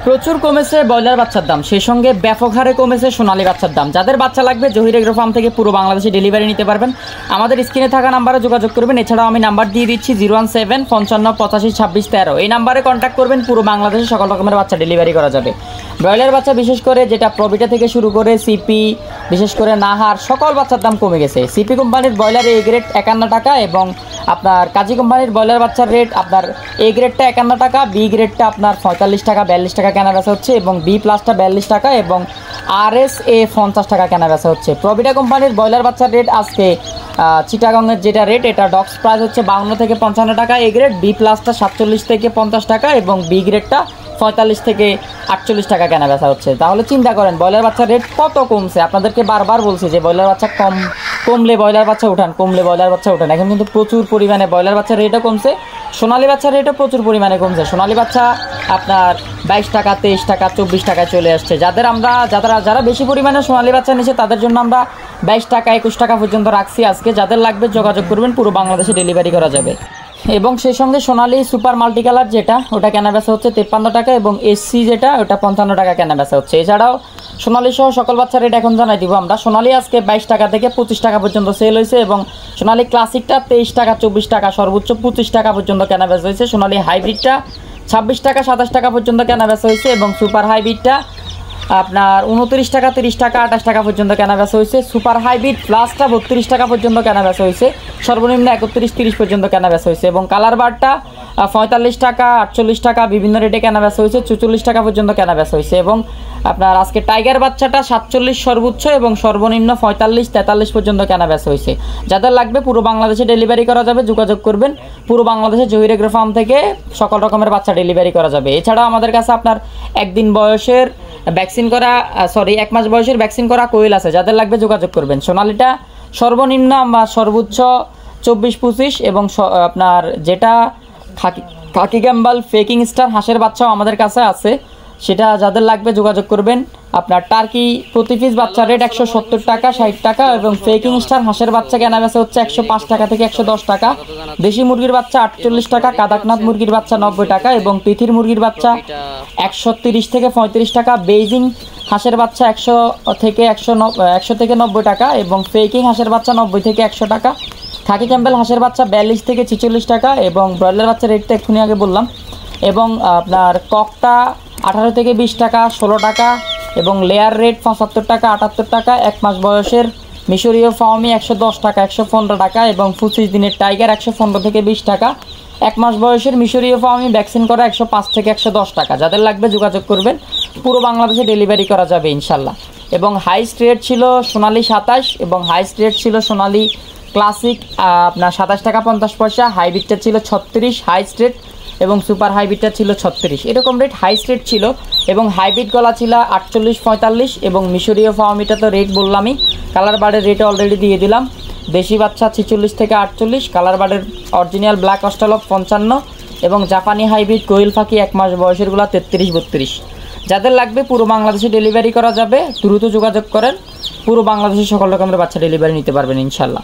প্রচুর কমেছে ব্রয়লার বাচ্চার দাম, সেই সঙ্গে ব্যাপক হারে কমেছে সোনালী বাচ্চার দাম। যাদের বাচ্চা লাগবে জহির এগ্রো ফার্ম থেকে পুরো বাংলাদেশে ডেলিভারি নিতে পারবেন। আমাদের স্ক্রিনে থাকা নাম্বারে যোগাযোগ করবেন। এছাড়াও আমি নাম্বার দিয়ে দিচ্ছি 017 55 85 26 13। এই নাম্বারে কন্ট্যাক্ট করবেন, পুরো বাংলাদেশে সকল রকমের বাচ্চা ডেলিভারি করা যাবে। ব্রয়লার বাচ্চা বিশেষ করে যেটা প্রবিটা থেকে শুরু করে সিপি, বিশেষ করে নাহার, সকল বাচ্চার দাম কমে গেছে। সিপি কোম্পানির ব্রয়লার এ গ্রেড 51 টাকা এবং আপনার কাজী কোম্পানির ব্রয়লার বাচ্চার রেট আপনার এ গ্রেডটা 51 টাকা, বি গ্রেডটা আপনার 45 টাকা 42 টাকা কেনা বেচা হচ্ছে এবং বি প্লাসটা 42 টাকা এবং RSA 50 টাকা কেনা বেচা হচ্ছে। প্রবিটা কোম্পানির ব্রয়লার বাচ্চার রেট আজকে চিটাগংয়ের যেটা রেট, এটা ডক্স প্রাইস হচ্ছে 52 থেকে 55 টাকা এ গ্রেড, বি প্লাসটা 47 থেকে 50 টাকা এবং বি গ্রেডটা 45 থেকে 48 টাকা কেনা বেচা হচ্ছে। তাহলে চিন্তা করেন ব্রয়লার বাচ্চার রেট কত কমছে। আপনাদেরকে বারবার বলছি যে ব্রয়লার বাচ্চা কমলে ব্রয়লার বাচ্চা উঠান, কমলে ব্রয়লার বাচ্চা উঠান। এখন কিন্তু প্রচুর পরিমাণে ব্রয়লার বাচ্চার রেটও কমছে, সোনালী বাচ্চার রেটও প্রচুর পরিমাণে কমছে। সোনালী বাচ্চা আপনার 22 টাকা 23 টাকা 24 টাকায় চলে আসছে। যারা বেশি পরিমাণে সোনালী বাচ্চা নিচ্ছে তাদের জন্য আমরা 22 টাকা 21 টাকা পর্যন্ত রাখছি আজকে। যাদের লাগবে যোগাযোগ করবেন, পুরো বাংলাদেশে ডেলিভারি করা যাবে। এবং সেই সঙ্গে সোনালী সুপার মাল্টি কালার যেটা, ওটা কেনা বেচা হচ্ছে 53 টাকা এবং এসসি যেটা, ওটা 55 টাকা কেনা বেচা হচ্ছে। এছাড়াও সোনালী সহ সকল বাচ্চার রেট এখন জানাই দিব আমরা। সোনালী আজকে 22 টাকা থেকে 25 টাকা পর্যন্ত সেল হয়েছে এবং সোনালী ক্লাসিকটা 23 টাকা 24 টাকা সর্বোচ্চ 25 টাকা পর্যন্ত কেনা বেচা হয়েছে। সোনালী হাইব্রিডটা 26 টাকা 27 টাকা পর্যন্ত কেনা বেচা হয়েছে এবং সুপার হাইব্রিডটা আপনার 29 টাকা 30 টাকা 28 টাকা পর্যন্ত কেনা বেচা হয়েছে। সুপার হাইব্রিড প্লাসটা 32 টাকা পর্যন্ত কেনা বেচা হয়েছে, সর্বনিম্ন 31-30 পর্যন্ত কেনা বেচা হয়েছে এবং কালার বারটা 45 টাকা 48 টাকা বিভিন্ন রেটে কেনা বেচা হয়েছে, 44 টাকা পর্যন্ত কেনা বেচা হয়েছে এবং আপনার আজকে টাইগার বাচ্চাটা 47 সর্বোচ্চ এবং সর্বনিম্ন 45-43 পর্যন্ত কেনা বেচা হয়েছে। যাদের লাগবে পুরো বাংলাদেশে ডেলিভারি করা যাবে, যোগাযোগ করবেন। পুরো বাংলাদেশে জহির এগ্রো ফার্ম থেকে সকল রকমের বাচ্চা ডেলিভারি করা যাবে। এছাড়াও আমাদের কাছে আপনার একদিন বয়সের এক মাস বয়সের ভ্যাকসিন করা কোয়েল আছে, যাদের লাগবে যোগাযোগ করবেন। সোনালীটা সর্বনিম্ন বা সর্বোচ্চ 24-25 এবং আপনার যেটা খাকি গ্যাম্বাল ফেকিং স্টার হাঁসের বাচ্চাও আমাদের কাছে আছে, সেটা যাদের লাগবে যোগাযোগ করবেন। আপনার টার্কি প্রতি পিস বাচ্চার রেট 170 টাকা 60 টাকা এবং ফেকিং স্টার হাঁসের বাচ্চা কেনা বেচা হচ্ছে 105 টাকা থেকে 110 টাকা। দেশি মুরগির বাচ্চা 48 টাকা, কাদাকনাথ মুরগির বাচ্চা 90 টাকা এবং তিথির মুরগির বাচ্চা 130 থেকে 35 টাকা। বেইজিং হাঁসের বাচ্চা 100 থেকে 90 টাকা এবং ফেকিং হাঁসের বাচ্চা 90 থেকে 100 টাকা। খাকি ক্যাম্বেল হাঁসের বাচ্চা 42 থেকে 46 টাকা এবং ব্রয়লার বাচ্চার রেটটা এক্ষুনি আগে বললাম। এবং আপনার ককটা 18 থেকে 20 টাকা 16 টাকা এবং লেয়ার রেট 75 টাকা 78 টাকা। এক মাস বয়সের মিশরীয় ফার্মি 110 টাকা 115 টাকা এবং 25 দিনের টাইগার 115 থেকে 20 টাকা। এক মাস বয়সের মিশরীয় ফার্মি ভ্যাকসিন করা 105 থেকে 110 টাকা। যাদের লাগবে যোগাযোগ করবেন, পুরো বাংলাদেশে ডেলিভারি করা যাবে ইনশাল্লাহ। এবং হাইস্ট রেট ছিল সোনালী 27 এবং হাইস্ট রেট ছিল সোনালী ক্লাসিক আপনার 27 টাকা 50 পয়সা। হাইব্রিডটা ছিল 36 হাইস্ট রেট এবং সুপার হাইব্রিডটা ছিল 36, এরকম রেট হাইস্ট রেট ছিল। এবং হাইব্রিড গলা ছিল 48-45 এবং মিশরীয় ফার্মিটা তো রেট বললামই। কালার বার্ডের রেটে অলরেডি দিয়ে দিলাম। দেশি বাচ্চা 46 থেকে 48, কালার বার্ডের অরিজিনাল ব্ল্যাক অস্ট্রালপ 55 এবং জাপানি হাইব্রিড কোয়েল ফাঁকি এক মাস বয়সেরগুলো 33-32। যাদের লাগবে পুরো বাংলাদেশে ডেলিভারি করা যাবে, দ্রুত যোগাযোগ করেন। পুরো বাংলাদেশে সকল রকমের বাচ্চা ডেলিভারি নিতে পারবেন ইনশাল্লাহ।